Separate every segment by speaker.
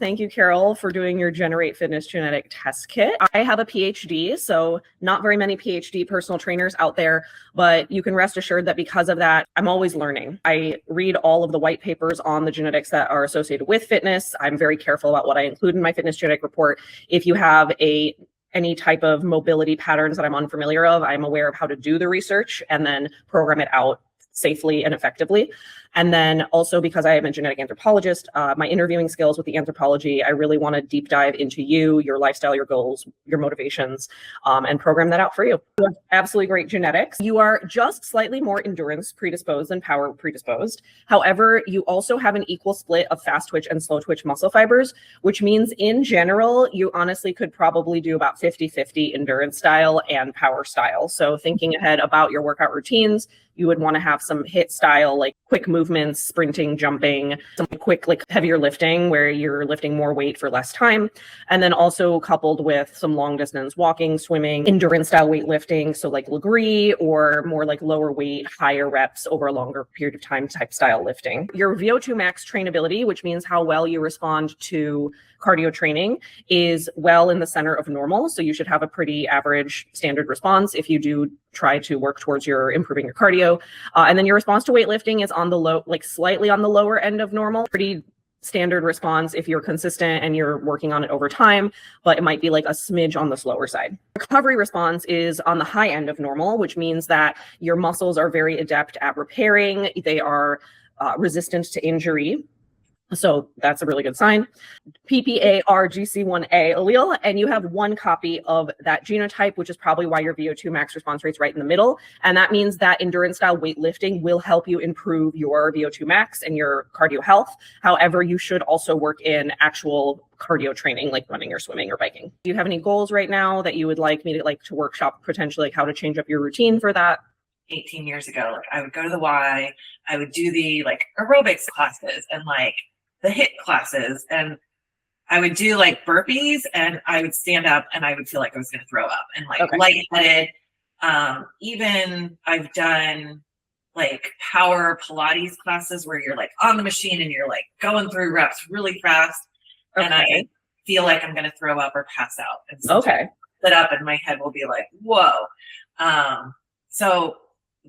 Speaker 1: Thank you, Carol, for doing your Generate Fitness genetic test kit. I have a PhD, so not very many PhD personal trainers out there, but you can rest assured that because of that, I'm always learning. I read all of the white papers on the genetics that are associated with fitness. I'm very careful about what I include in my fitness genetic report. If you have any type of mobility patterns that I'm unfamiliar of, I'm aware of how to do the research and then program it out safely and effectively. And then also, because I am a genetic anthropologist, my interviewing skills with the anthropology, I really want to deep dive into you, your lifestyle, your goals, your motivations, and program that out for you. You have absolutely great genetics. You are just slightly more endurance predisposed than power predisposed. However, you also have an equal split of fast twitch and slow twitch muscle fibers, which means in general, you honestly could probably do about 50-50 endurance style and power style. So thinking ahead about your workout routines, you would want to have some HIIT style, like quick movements, sprinting, jumping, some quick, like heavier lifting where you're lifting more weight for less time. And then also coupled with some long distance walking, swimming, endurance style weightlifting. So like Legree or more like lower weight, higher reps over a longer period of time type style lifting. Your VO2 max trainability, which means how well you respond to cardio training, is well in the center of normal. So you should have a pretty average standard response if you do try to work towards your improving your cardio. And then your response to weightlifting is on the low, like slightly on the lower end of normal. Pretty standard response if you're consistent and you're working on it over time, but it might be like a smidge on the slower side. Recovery response is on the high end of normal, which means that your muscles are very adept at repairing. They are resistant to injury. So that's a really good sign. PPARGC1A allele, and you have one copy of that genotype, which is probably why your VO2 max response rate's right in the middle. And that means that endurance style weightlifting will help you improve your VO2 max and your cardio health. However, you should also work in actual cardio training, like running or swimming or biking. Do you have any goals right now that you would like me to workshop potentially, like how to change up your routine for that?
Speaker 2: 18 years ago, like I would go to the Y, I would do the like aerobics classes and like the HIIT classes, and I would do like burpees and I would stand up and I would feel like I was going to throw up and like lightheaded. Even I've done like power Pilates classes where you're like on the machine and you're like going through reps really fast. And I feel like I'm going to throw up or pass out. And so I sit up and my head will be like, whoa. So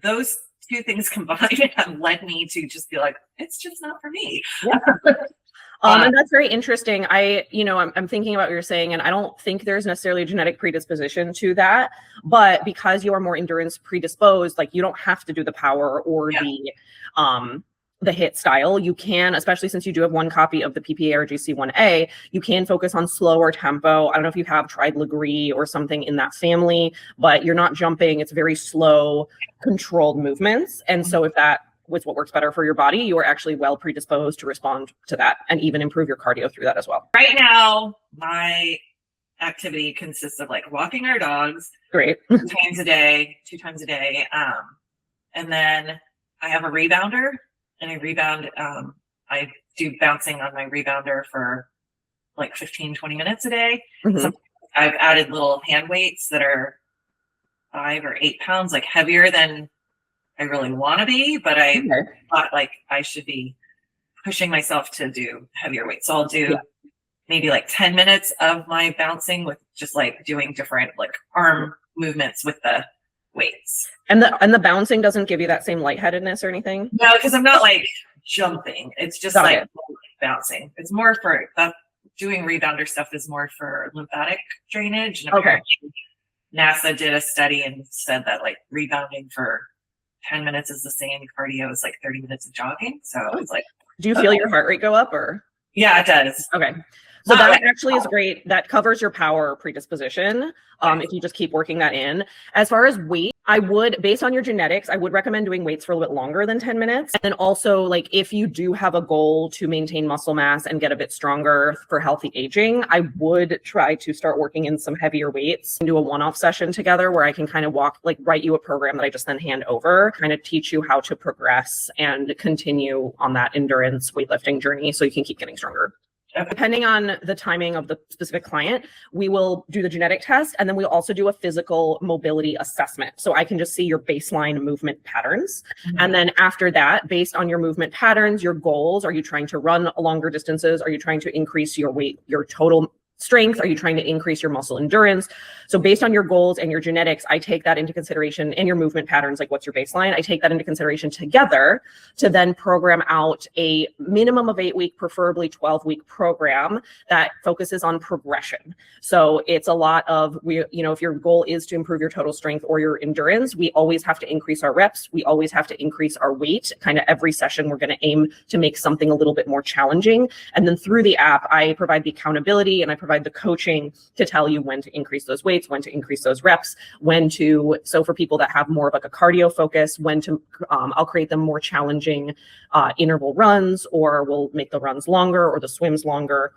Speaker 2: those two things combined have led me to just be like, it's just not for me.
Speaker 1: Yeah. And that's very interesting. I'm thinking about what you're saying, and I don't think there's necessarily a genetic predisposition to that, but because you are more endurance predisposed, like you don't have to do the power or the HIIT style. You can, especially since you do have one copy of the PPARGC1A, you can focus on slower tempo. I don't know if you have tried Legree or something in that family, but you're not jumping. It's very slow, controlled movements. And so if that was what works better for your body, you are actually well predisposed to respond to that and even improve your cardio through that as well.
Speaker 2: Right now, my activity consists of like walking our dogs.
Speaker 1: Great.
Speaker 2: two times a day. And then I have a rebounder. And I rebound, I do bouncing on my rebounder for like 15-20 minutes a day. Sometimes I've added little hand weights that are 5 or 8 pounds, like heavier than I really want to be, but I thought like I should be pushing myself to do heavier weights. So I'll do maybe like 10 minutes of my bouncing with just like doing different like arm movements with the weights.
Speaker 1: And the bouncing doesn't give you that same lightheadedness or anything?
Speaker 2: No, because I'm not like jumping. It's just like bouncing. It's more for doing rebounder stuff is more for lymphatic drainage. And apparently NASA did a study and said that like rebounding for 10 minutes is the same cardio as like 30 minutes of jogging. So it's like,
Speaker 1: do you feel your heart rate go up or?
Speaker 2: Yeah, it does.
Speaker 1: Okay. So that actually is great. That covers your power predisposition. If you just keep working that in. As far as weight, I would, based on your genetics, I would recommend doing weights for a little bit longer than 10 minutes. And then also, like, if you do have a goal to maintain muscle mass and get a bit stronger for healthy aging, I would try to start working in some heavier weights and do a one-off session together where I can kind of write you a program that I just then hand over, kind of teach you how to progress and continue on that endurance weightlifting journey so you can keep getting stronger.
Speaker 2: Okay.
Speaker 1: Depending on the timing of the specific client, we will do the genetic test, and then we'll also do a physical mobility assessment. So I can just see your baseline movement patterns.
Speaker 2: Mhm.
Speaker 1: And then after that, based on your movement patterns, your goals, are you trying to run longer distances? Are you trying to increase your weight, your total strength? Are you trying to increase your muscle endurance? So based on your goals and your genetics, I take that into consideration, and your movement patterns, like what's your baseline, I take that into consideration together to then program out a minimum of 8-week, preferably 12-week program that focuses on progression. So it's a lot of, if your goal is to improve your total strength or your endurance, we always have to increase our reps. We always have to increase our weight. Kind of every session, we're going to aim to make something a little bit more challenging. And then through the app, I provide the accountability and I provide the coaching to tell you when to increase those weights, when to increase those reps, so for people that have more of like a cardio focus, I'll create them more challenging interval runs, or we'll make the runs longer or the swims longer.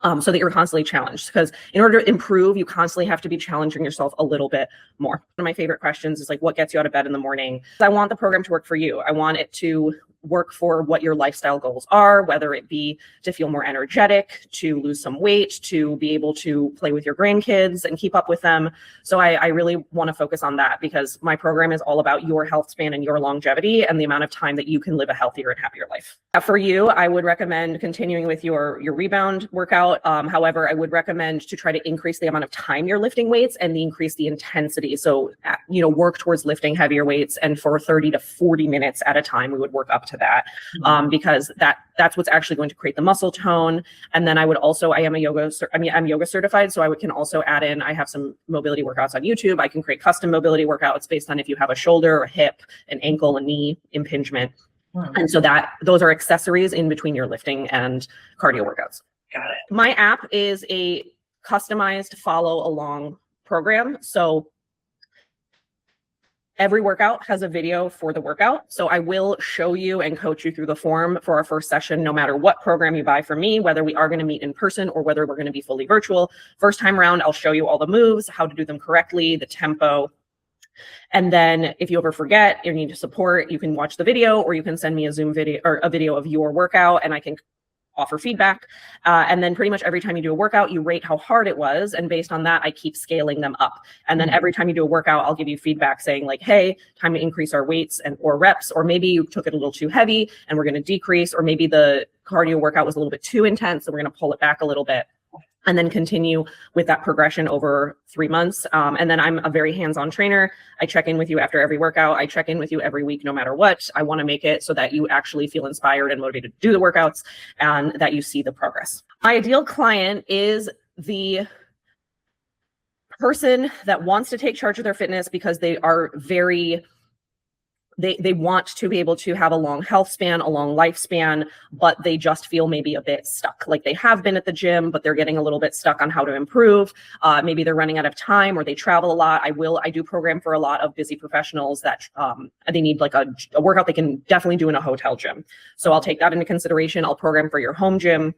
Speaker 1: So that you're constantly challenged, because in order to improve, you constantly have to be challenging yourself a little bit more. One of my favorite questions is like, what gets you out of bed in the morning? I want the program to work for you. I want it to work for what your lifestyle goals are, whether it be to feel more energetic, to lose some weight, to be able to play with your grandkids and keep up with them. So I really want to focus on that, because my program is all about your health span and your longevity and the amount of time that you can live a healthier and happier life. For you, I would recommend continuing with your rebound workout. However, I would recommend to try to increase the amount of time you're lifting weights and increase the intensity. So, work towards lifting heavier weights, and for 30 to 40 minutes at a time, we would work up to that, because that's what's actually going to create the muscle tone. And then I am I'm yoga certified, so I can also add in, I have some mobility workouts on YouTube. I can create custom mobility workouts based on if you have a shoulder, a hip, an ankle, a knee impingement. And so those are accessories in between your lifting and cardio workouts.
Speaker 2: Got it.
Speaker 1: My app is a customized follow along program. So every workout has a video for the workout. So I will show you and coach you through the form for our first session, no matter what program you buy from me, whether we are going to meet in person or whether we're going to be fully virtual. First time around, I'll show you all the moves, how to do them correctly, the tempo. And then if you ever forget or need support, you can watch the video, or you can send me a Zoom video or a video of your workout, and I can offer feedback. And then pretty much every time you do a workout, you rate how hard it was. And based on that, I keep scaling them up. And then every time you do a workout, I'll give you feedback saying like, hey, time to increase our weights or reps, or maybe you took it a little too heavy and we're going to decrease, or maybe the cardio workout was a little bit too intense, so we're going to pull it back a little bit. And then continue with that progression over 3 months. And then I'm a very hands-on trainer. I check in with you after every workout. I check in with you every week, no matter what. I want to make it so that you actually feel inspired and motivated to do the workouts, and that you see the progress. My ideal client is the person that wants to take charge of their fitness because they are they want to be able to have a long health span, a long lifespan, but they just feel maybe a bit stuck. Like they have been at the gym, but they're getting a little bit stuck on how to improve. Maybe they're running out of time, or they travel a lot. I do program for a lot of busy professionals that they need like a workout they can definitely do in a hotel gym. So I'll take that into consideration. I'll program for your home gym.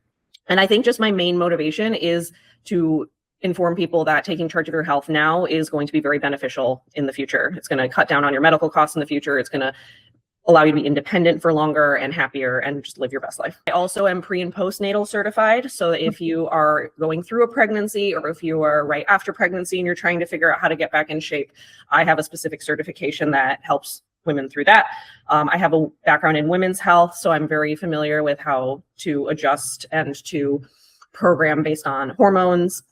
Speaker 1: And I think just my main motivation is to inform people that taking charge of your health now is going to be very beneficial in the future. It's going to cut down on your medical costs in the future. It's going to allow you to be independent for longer and happier and just live your best life. I also am pre and postnatal certified. So if you are going through a pregnancy, or if you are right after pregnancy and you're trying to figure out how to get back in shape, I have a specific certification that helps women through that. I have a background in women's health, so I'm very familiar with how to adjust and to program based on hormones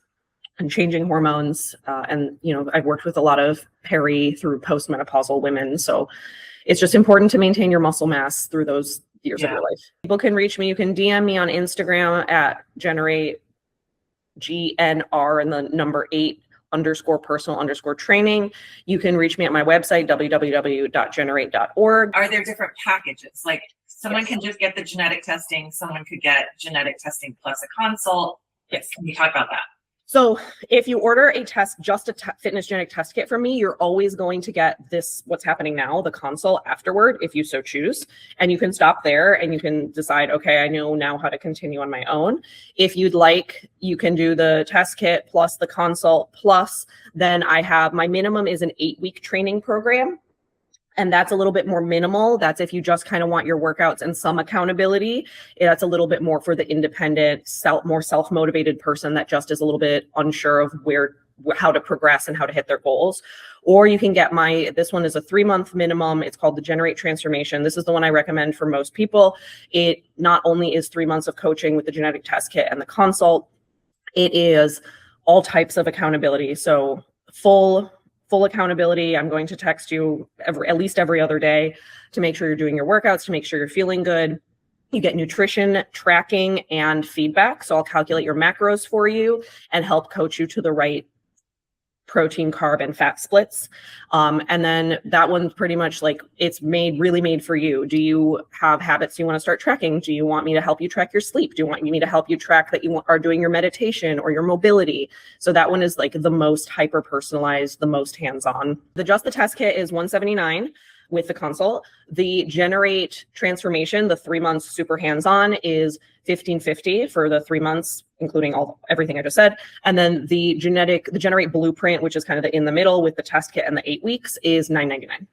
Speaker 1: and changing hormones. And, I've worked with a lot of peri through postmenopausal women. So it's just important to maintain your muscle mass through those years of your life. People can reach me. You can DM me on Instagram at generate GNR and the number 8_personal_training. You can reach me at my website, www.generate.org.
Speaker 2: Are there different packages? Like someone can just get the genetic testing. Someone could get genetic testing plus a consult.
Speaker 1: Yes.
Speaker 2: Can you talk about that?
Speaker 1: So if you order a test, just a fitness genetic test kit from me, you're always going to get this, what's happening now, the consult afterward, if you so choose. And you can stop there and you can decide, okay, I know now how to continue on my own. If you'd like, you can do the test kit plus the consult plus, then I have, my minimum is an 8-week training program. And that's a little bit more minimal. That's if you just kind of want your workouts and some accountability. That's a little bit more for the independent, more self-motivated person that just is a little bit unsure of how to progress and how to hit their goals. Or you can get this one is a 3-month minimum. It's called the Generate Transformation. This is the one I recommend for most people. It not only is 3 months of coaching with the genetic test kit and the consult, it is all types of accountability. So full accountability. I'm going to text you at least every other day to make sure you're doing your workouts, to make sure you're feeling good. You get nutrition tracking and feedback. So I'll calculate your macros for you and help coach you to the right protein, carb, and fat splits. And then that one's pretty much like it's really made for you. Do you have habits you want to start tracking? Do you want me to help you track your sleep? Do you want me to help you track that you are doing your meditation or your mobility? So that one is like the most hyper personalized, the most hands-on. The test kit is $179 with the consult. The Generate Transformation, the 3 months super hands-on, is $1,550 for the 3 months, including everything I just said. And then the Generate Blueprint, which is kind of the in the middle with the test kit and the 8 weeks, is $999.